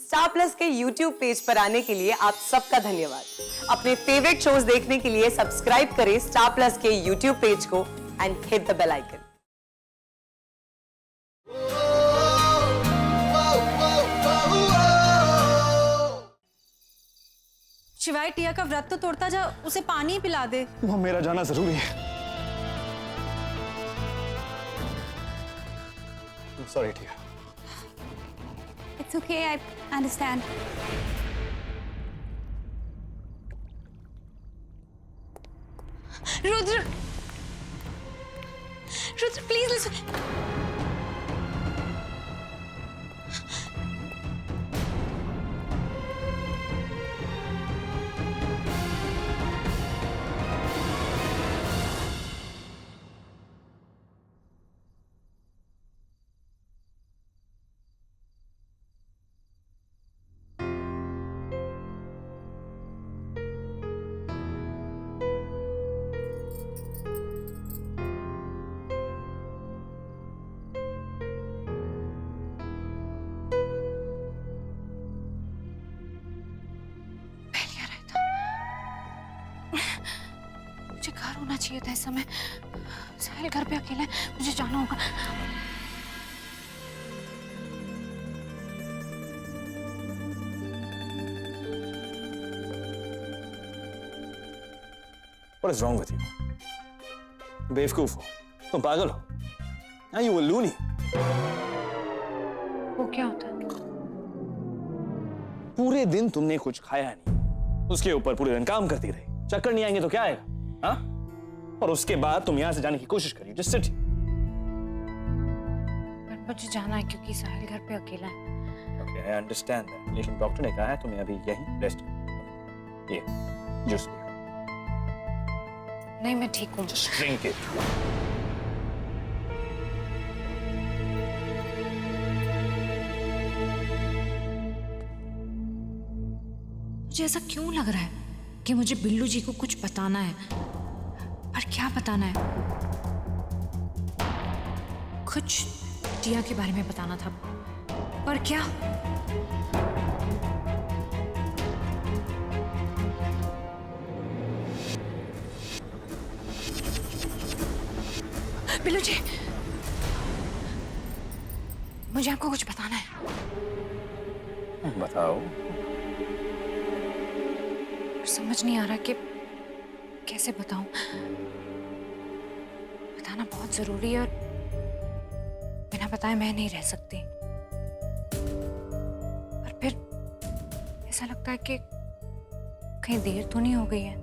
Star Plus के YouTube page पर आने के लिए आप सबका धन्यवाद। अपने फेवरेट शोज देखने के लिए सब्सक्राइब करें स्टार प्लस के YouTube पेज को and hit the bell icon. Shivaay Tia का व्रत तो तोड़ता जा, उसे पानी पिला दे। वो मेरा जाना जरूरी है। Sorry, Tia. It's okay, I understand. Rudra, please listen. मुझे घर होना चाहिए था इस समय। साहिल घर पे अकेला है, मुझे जाना होगा। What is wrong with you? बेवकूफ हो, तुम पागल हो। Are you a loony? वो क्या होता है? पूरे दिन तुमने कुछ खाया नहीं, उसके ऊपर पूरे दिन काम करती रही। चक्कर नहीं आएंगे तो क्या आएगा? हाँ? और उसके बाद तुम यहाँ से जाने की कोशिश करी। Just sit. पर मुझे जाना है क्योंकि साहिल घर पे अकेला है। Okay, I understand that. लेकिन डॉक्टर ने कहा है तुम्हें अभी यहीं रेस्ट करना। ये जूस पियो। नहीं, मैं ठीक हूँ। Just drink it. मुझे ऐसा क्यों लग रहा है कि मुझे बिल्लू जी को कुछ बताना है, पर क्या बताना है? कुछ टिया के बारे में बताना था, पर क्या? बिल्लू जी, मुझे आपको कुछ बताना है। बताओ। समझ नहीं आ रहा कि कैसे बताऊं। बताना बहुत जरूरी है और बिना बताए मैं नहीं रह सकती। पर फिर ऐसा लगता है कि कहीं देर तो नहीं हो गई है।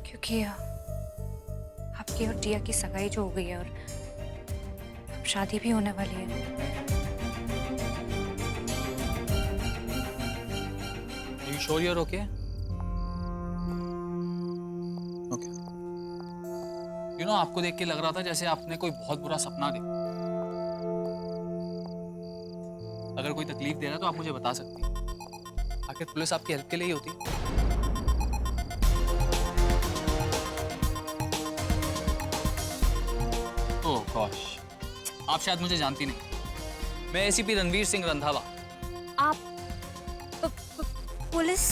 क्योंकि आपकी और टिया की सगाई जो हो गई है और अब शादी भी होने वाली है। You sure you're okay? Okay. You know, आपको देख के लग रहा था जैसे आपने कोई बहुत बुरा सपना देखा। अगर कोई तकलीफ दे रहा है तो आप मुझे बता सकती हैं। आखिर पुलिस आपकी हेल्प के लिए ही होती है। ओह गॉश, आप शायद मुझे जानती नहीं। मैं एसीपी रणवीर सिंह रंधावा। आप पुलिस?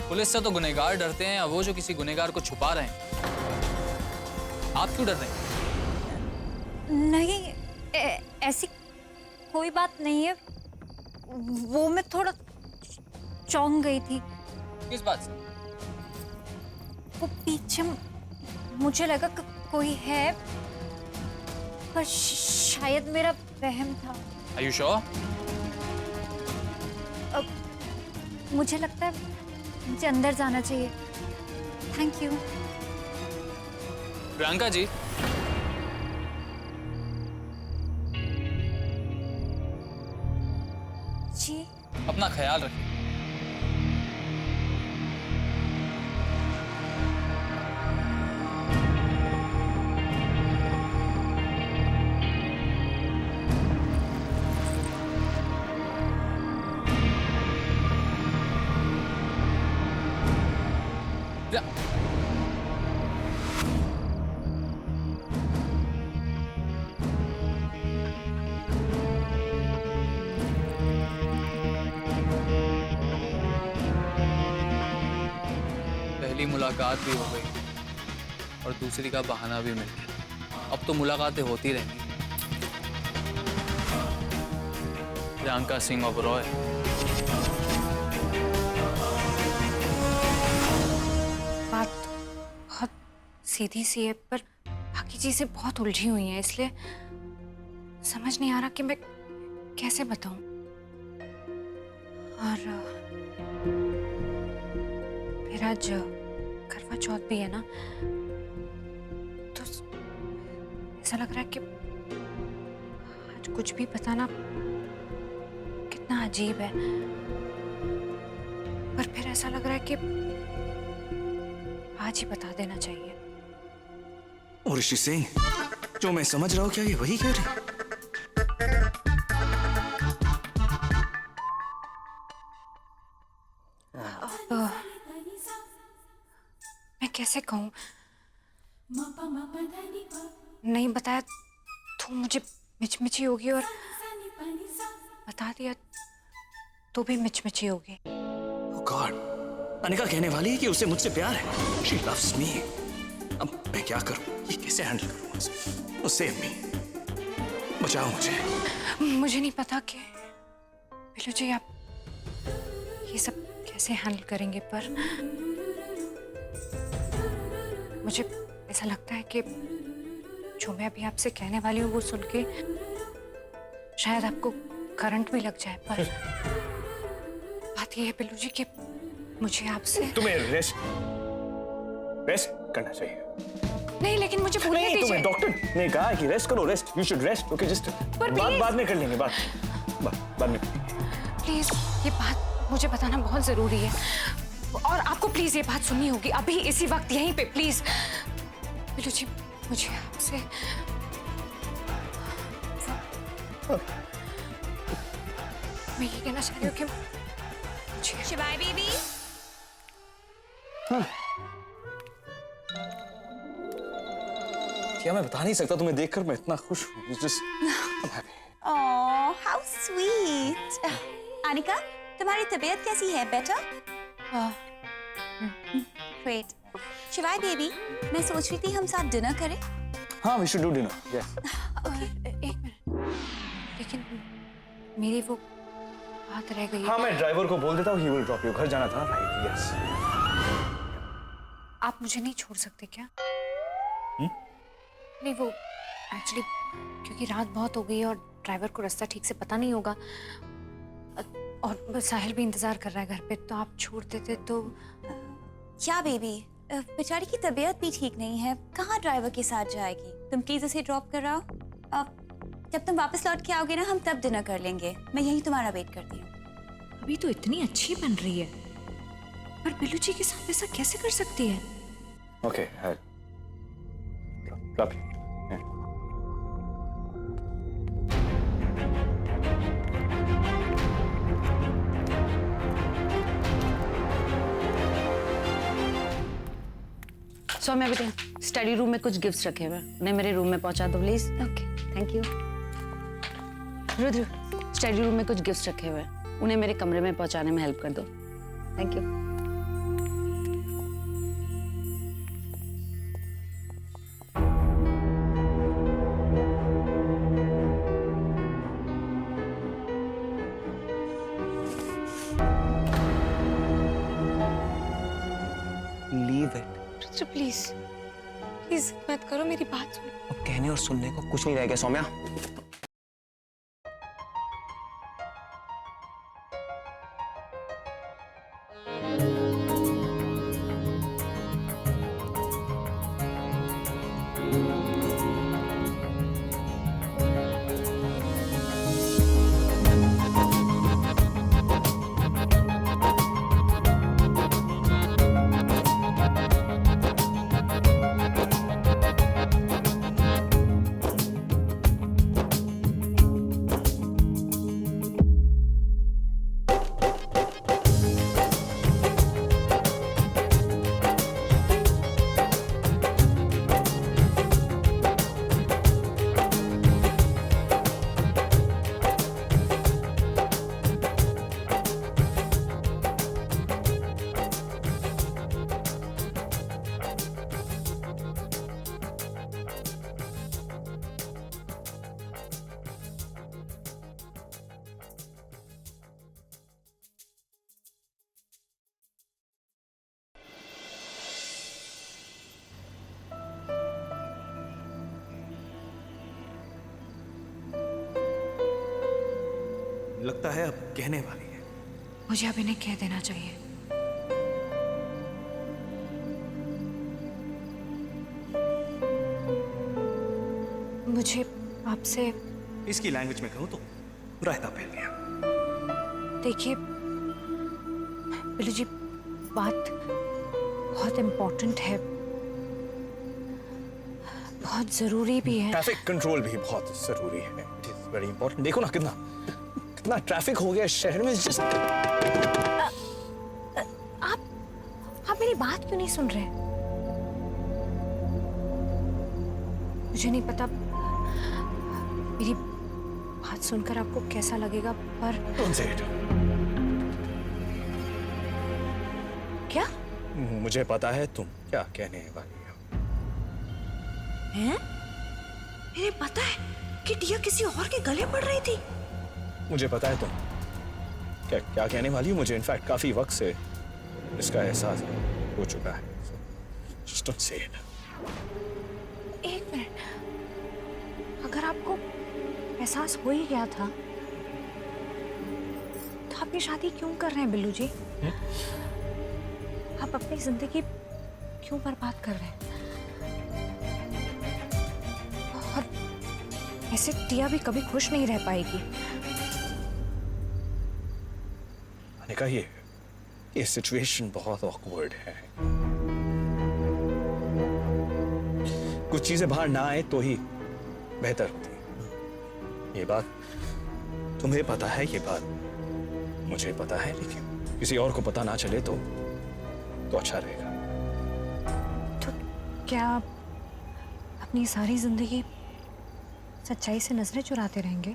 पुलिस से तो गुनहगार डरते हैं, वो जो किसी गुनहगार को छुपा रहे हैं। आप क्यों डर रहे हैं? नहीं, ऐसी कोई बात नहीं है। वो मैं थोड़ा चौंक गई थी। किस बात से? वो पीछे मुझे लगा कि कोई है, पर शायद मेरा वहम था। Are you sure? मुझे लगता है मुझे अंदर जाना चाहिए। Thank you. प्रियंका जी, जी अपना ख्याल रखिए। मुलाकात भी हो गई और दूसरी का बहाना भी मिल गया। अब तो मुलाकातें होती रहेंगी। प्रियंका सिंह ओबरॉय। बात बहुत सीधी सी है, पर बाकी चीजें बहुत उलझी हुई हैं, इसलिए समझ नहीं आ रहा कि मैं कैसे बताऊं। और फिर आज करवा चौथ भी है ना, तो ऐसा लग रहा है कि आज कुछ भी बताना कितना अजीब है। पर फिर ऐसा लग रहा है कि आज ही बता देना चाहिए। और ऋषि सिंह, जो मैं समझ रहा हूँ, क्या ये वही कह रही? मैं कैसे कहूँ? नहीं बताया तो मुझे मिचमिची होगी, और बता दिया तो भी मिचमिची होगी। Oh God, अनिका कहने वाली है कि उसे मुझसे प्यार है। She loves me. अब मैं क्या करूं? ये कैसे हैंडल करूं इसे? Save me. बचाओ मुझे। मुझे नहीं पता कि बिल्लू जी आप ये सब कैसे हैंडल करेंगे, पर मुझे ऐसा लगता है कि जो मैं अभी आपसे कहने वाली हूँ वो सुन के शायद आपको करंट भी लग जाए। पर बात ये है बिल्लू जी कि मुझे आपसे तुम्हें रेस्ट करना चाहिए। नहीं, लेकिन मुझे बोलने नहीं, दीजिए। तुम्हें डॉक्टर ने कहा कि रेस्ट करो, rest. You should rest. Okay, just बाद में कर लेंगे, बाद में। प्लीज ये बात मुझे बताना बहुत जरूरी है, और आपको प्लीज ये बात सुननी होगी अभी इसी वक्त यहीं पे, प्लीज। बिल्लू जी मुझे आपसे मैं ये कहना चाह रही हूँ कि मुझे शिवाय बेबी, क्या मैं बता नहीं सकता, तुम्हें देखकर मैं इतना खुश हूँ। Oh how sweet. अनिका, तुम्हारी तबीयत कैसी है? बेटर? ग्रेट। शिवाय बेबी, मैं सोच रही थी हम साथ डिनर करें। हाँ, we should do dinner. Yes. एक मिनट, लेकिन मेरी वो बात रह गई। हाँ, मैं ड्राइवर को बोल देता हूँ, he will drop you. घर जाना था ना, right? Yes. आप मुझे नहीं छोड़ सकते क्या? नहीं, वो एक्चुअली क्योंकि रात बहुत हो गई और ड्राइवर को रास्ता ठीक से पता नहीं होगा, और साहिल भी इंतजार कर रहा है घर पे, तो आप छोड़ देते तो। क्या बेबी, बेचारी की तबीयत भी ठीक नहीं है, कहाँ ड्राइवर के साथ जाएगी? तुम प्लीज उसे ड्रॉप कराओ। जब तुम वापस लौट के आओगे ना, हम तब डिनर कर लेंगे। मैं यहीं तुम्हारा वेट करती हूँ। अभी तो इतनी अच्छी बन रही है, पर बिल्लू जी के साथ ऐसा कैसे कर सकती है? Okay, drop you. Yeah. Saumya बेटे, स्टडी रूम में कुछ गिफ्ट्स रखे हुए हैं, उन्हें मेरे रूम में पहुंचा दो please. Okay. Thank you. Rudra, study room में कुछ गिफ्ट्स रखे हुए हैं, उन्हें मेरे कमरे में पहुंचाने में हेल्प कर दो। Thank you. Leave it. Rudra please please मत करो, मेरी बात सुनो। अब कहने और सुनने को कुछ नहीं रह गया सौम्या। लगता है अब कहने वाली है। मुझे अब इन्हें कह देना चाहिए। मुझे आपसे इसकी लैंग्वेज में कहूं तो रायता फैल गया। देखिए बिल्लू जी, बात बहुत इम्पोर्टेंट है, बहुत जरूरी भी है। ट्रैफिक कंट्रोल भी बहुत जरूरी है। It is very important. देखो ना कितना ट्रैफिक हो गया इस शहर में। आप मेरी बात क्यों नहीं सुन रहे? मुझे नहीं पता मेरी बात सुनकर आपको कैसा लगेगा, पर Don't say it. क्या मुझे पता है तुम क्या कहने वाली हो। हैं? मुझे पता है कि टिया किसी और के गले पड़ रही थी। मुझे पता है तुम क्या कहने वाली हो। मुझे इनफैक्ट काफी वक्त से इसका एहसास हो चुका है। Just don't say it. एक मिनट, अगर आपको एहसास हो ही गया था तो आप ये शादी क्यों कर रहे हैं बिल्लू जी? आप अपनी जिंदगी क्यों बर्बाद कर रहे हैं? और ऐसे टिया भी कभी खुश नहीं रह पाएगी। मैंने कहा ये सिचुएशन बहुत ऑकवर्ड है। कुछ चीजें बाहर ना आए तो ही बेहतर होती। ये बात तुम्हें पता है, ये बात मुझे पता है, लेकिन किसी और को पता ना चले तो अच्छा रहेगा। तो क्या आप अपनी सारी जिंदगी सच्चाई से नजरें चुराते रहेंगे?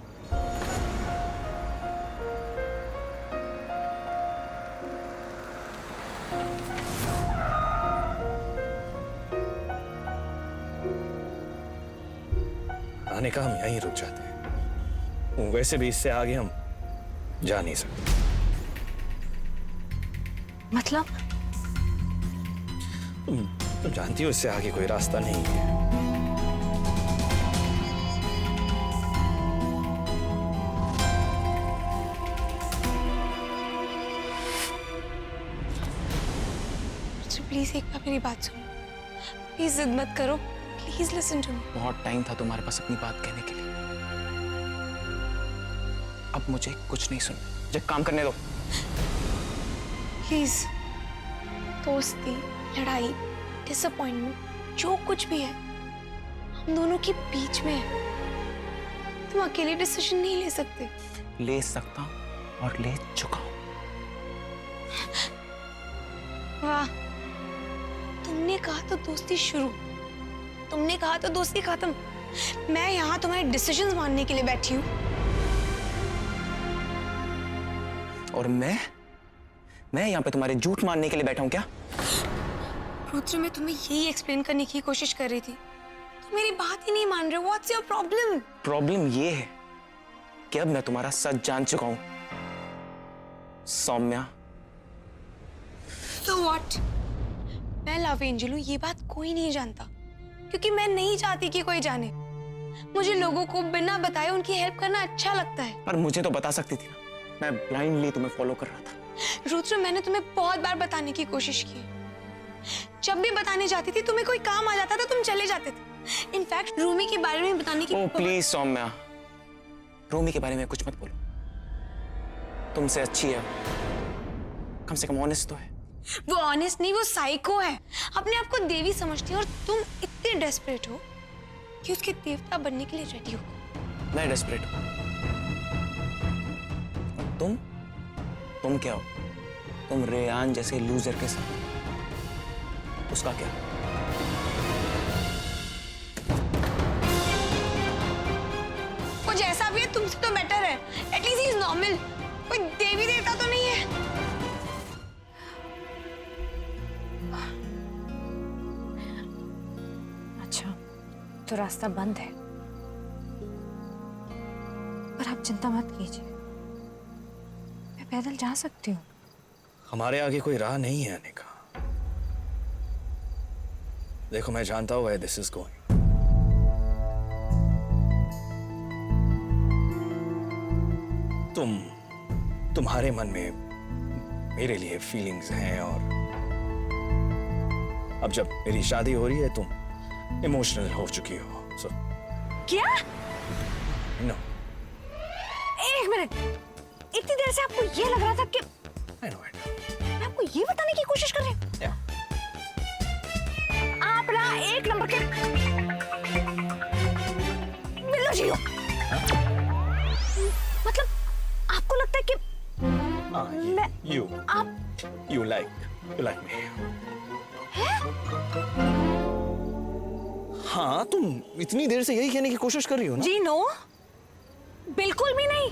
आने का हम यहीं रुक जाते हैं। वैसे भी इससे आगे हम जा नहीं सकते। मतलब तुम जानती हो इससे आगे कोई रास्ता नहीं है। प्लीज एक बार मेरी बात सुनो। प्लीज जिद मत करो। Please listen to me. बहुत टाइम था तुम्हारे पास अपनी बात कहने के लिए। अब मुझे कुछ नहीं सुनना। मुझे काम करने दो। प्लीज, दोस्ती, लड़ाई, डिसअपॉइंटमेंट जो कुछ भी है हम दोनों के बीच में है। तुम अकेले डिसीजन नहीं ले सकते। ले सकता हूँ और ले चुका हूँ। वाह, तुमने कहा तो दोस्ती शुरू, तुमने कहा तो दोस्ती खत्म। मैं यहाँ तुम्हारे डिसीजंस मानने के लिए बैठी हूँ। और मैं यहाँ पे तुम्हारे झूठ मानने के लिए बैठा हूँ क्या? रुद्र, मैं तुम्हें यही एक्सप्लेन करने की कोशिश कर रही थी। तुम मेरी बात ही नहीं मान रहे हो। What's your problem? प्रॉब्लम ये है कि अब मैं तुम्हारा सच जान चुका हूँ सौम्या। So what? मैं लव एंजल हूँ, ये बात कोई नहीं जानता, क्योंकि मैं नहीं चाहती कि कोई जाने। मुझे लोगों को बिना बताए उनकी हेल्प करना अच्छा लगता है। पर मुझे तो बता सकती थी ना। मैं ब्लाइंडली तुम्हें फॉलो कर रहा था। रुद्र, मैंने तुम्हें बहुत बार बताने की कोशिश की। जब भी बताने जाती थी तुम्हें कोई काम आ जाता था, तुम चले जाते थे। इनफैक्ट रूमी के बारे में बताने की। ओह प्लीज सौम्या, रूमी के बारे में कुछ मत बोलो। तुमसे अच्छी है, कम से कम ऑनेस्ट तो है। वो ऑनेस्ट नहीं, वो साइको है। अपने आप को देवी समझती है और तुम इतने डेस्परेट हो कि उसके देवता बनने के लिए रेडी हो। मैं डेस्परेट हूं। तुम क्या हो? तुम रेयान जैसे लूजर के साथ, उसका क्या? वो जैसा भी है तुमसे तो बेटर है। At least he is normal. कोई देवी देवता तो नहीं है। अच्छा, तो रास्ता बंद है, पर आप चिंता मत कीजिए, मैं पैदल जा सकती हूँ। हमारे आगे कोई राह नहीं है आने का। देखो, मैं जानता हूँ where this is going. तुम तुम्हारे मन में मेरे लिए फीलिंग्स हैं और अब जब मेरी शादी हो रही है तुम इमोशनल हो चुकी हो। सो क्या? नो। एक मिनट, इतनी देर से आपको ये लग रहा था कि आई नो मैं आपको ये बताने की कोशिश कर रही हूँ। आप ना एक नंबर के बिल्लू जी हो। मतलब आपको लगता है कि you like me। हाँ, तुम इतनी देर से यही कहने की कोशिश कर रही हो ना? जी नो, बिल्कुल भी नहीं।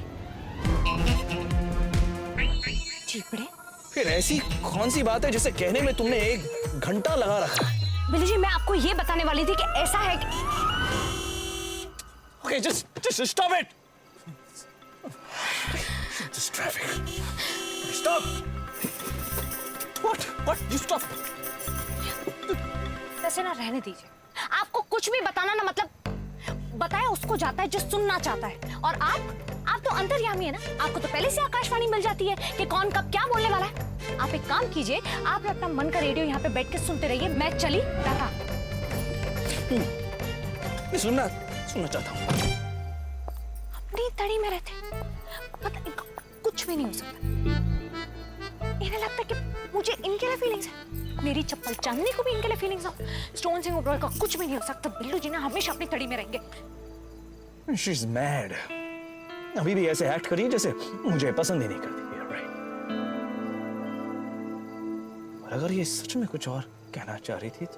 चीपड़े, फिर ऐसी कौन सी बात है जिसे कहने में तुमने 1 घंटा लगा रखा है? बिल्लू जी, मैं आपको ये बताने वाली थी कि ऐसा है कि Okay, just stop it. This traffic. Stop. What? You stop. वैसे ना रहने दीजिए। आपको कुछ भी बताना ना, मतलब बताया उसको जाता है जो सुनना चाहता है। और आप तो अंतर्यामी है ना, आपको तो पहले से आकाशवाणी मिल जाती है कि कौन कब क्या बोलने वाला है। आप एक काम कीजिए, आप अपना मन का रेडियो यहाँ पे बैठ के सुनते रहिए। मैं चली टाटा। मैं सुनना चाहता हूँ। अपनी तड़ी में रहते, मतलब कुछ भी नहीं हो सकता। इन्हें लगता है कि मुझे इनके लिए फीलिंग्स है, मेरी चप्पल चांदनी को भी इनके लिए फीलिंग्स हो। स्टोन सिंह ओबरॉय का कुछ भी नहीं हो सकता। बिल्लू जी ना हमेशा अपनी तड़ी में रहेंगे। She's mad. अभी भी ऐसे एक्ट करिए जैसे मुझे पसंद ही नहीं करती है, right? और अगर ये सच में कुछ और कहना चाह रही थी तो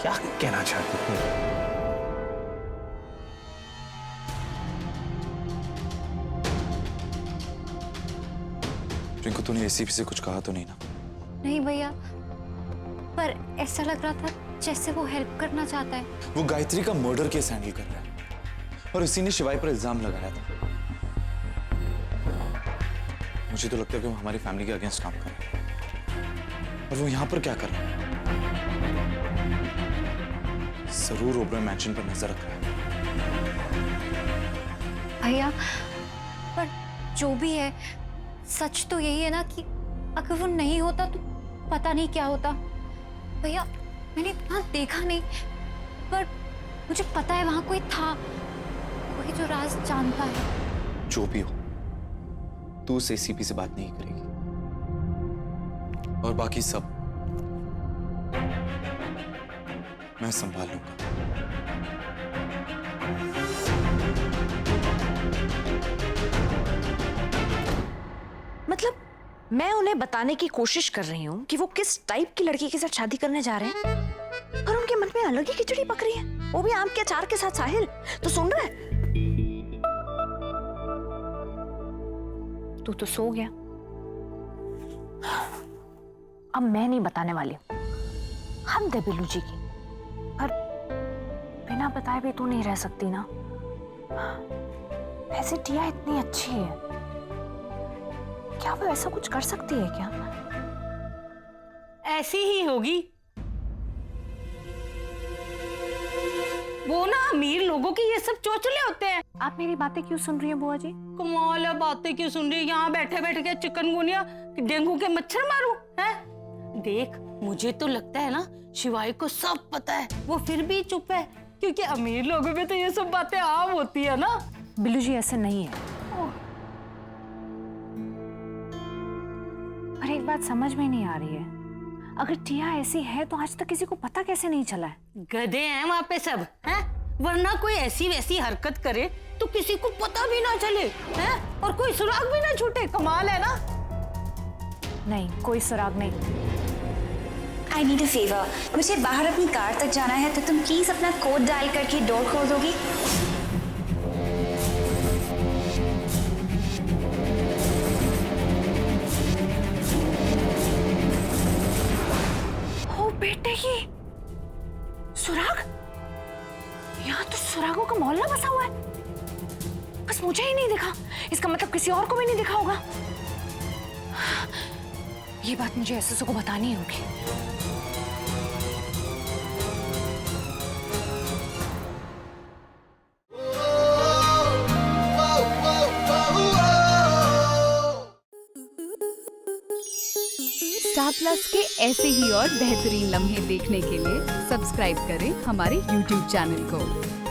क्या कहना चाहती थी? रिंकू, तूने एसीपी से कुछ कहा तो नहीं ना? नहीं भैया, पर ऐसा लग रहा था जैसे वो हेल्प करना चाहता है। वो गायत्री का मर्डर केस हैंडल कर रहा है और इसी ने शिवाय पर इल्जाम लगाया था। मुझे तो लगता है कि वो हमारी फैमिली के अगेंस्ट काम कर रहा है। और वो यहाँ पर क्या कर रहा है? जरूर ओबरॉय मैंशन पर नजर रख रहा है। भैया, पर जो भी है, सच तो यही है ना कि अगर वो नहीं होता तो पता नहीं क्या होता। भैया, मैंने वहां देखा नहीं, पर मुझे पता है वहां कोई था, कोई जो राज जानता है। जो भी हो, तू उस एसीपी से बात नहीं करेगी और बाकी सब मैं संभाल लूंगा। मतलब मैं उन्हें बताने की कोशिश कर रही हूँ कि वो किस टाइप की लड़की के साथ शादी करने जा रहे हैं, और उनके मन में अलग ही खिचड़ी पक रही है, वो भी आम के अचार के साथ। साहिल, तो सुन रहा है? तू तो सो गया। अब मैं नहीं बताने वाली हूँ, हम दे बिल्लू जी की, पर बिना बताए भी तू नहीं रह सकती ना। वैसे टिया इतनी अच्छी है, क्या वो ऐसा कुछ कर सकती है क्या? ऐसी ही होगी। वो ना अमीर लोगों के ये सब चोचले होते हैं। आप मेरी बातें क्यों सुन रही हैं बुआ जी? कमाल है, बातें क्यों सुन रही है? यहाँ बैठे बैठ के चिकनगुनिया डेंगू के मच्छर मारूं हैं? देख, मुझे तो लगता है ना शिवाय को सब पता है, वो फिर भी चुप है, क्योंकि अमीर लोगों में तो ये सब बातें आम होती है ना। बिल्लू जी, ऐसा नहीं है। पर एक बात समझ में नहीं आ रही है, अगर टिया ऐसी है तो आज तक किसी को पता कैसे नहीं चला है? गधे हैं वहां पे सब, हैं? वरना कोई ऐसी वैसी हरकत करे तो किसी को पता भी ना चले, हैं? और कोई सुराग भी ना छूटे। कमाल है ना। नहीं, कोई सुराग नहीं। आई नीड अ फेवर, मुझे बाहर अपनी कार तक जाना है, तो तुम प्लीज अपना कोड डायल करके डोर खोल दोगी? ओ बेटे, ये सुराग, यहाँ तो सुरागों का मोहल्ला बसा हुआ है, बस मुझे ही नहीं दिखा। इसका मतलब किसी और को भी नहीं दिखा होगा। ये बात मुझे एसएसओ को बतानी होगी। स्टार प्लस के ऐसे ही और बेहतरीन लम्हे देखने के लिए सब्सक्राइब करें हमारे YouTube चैनल को।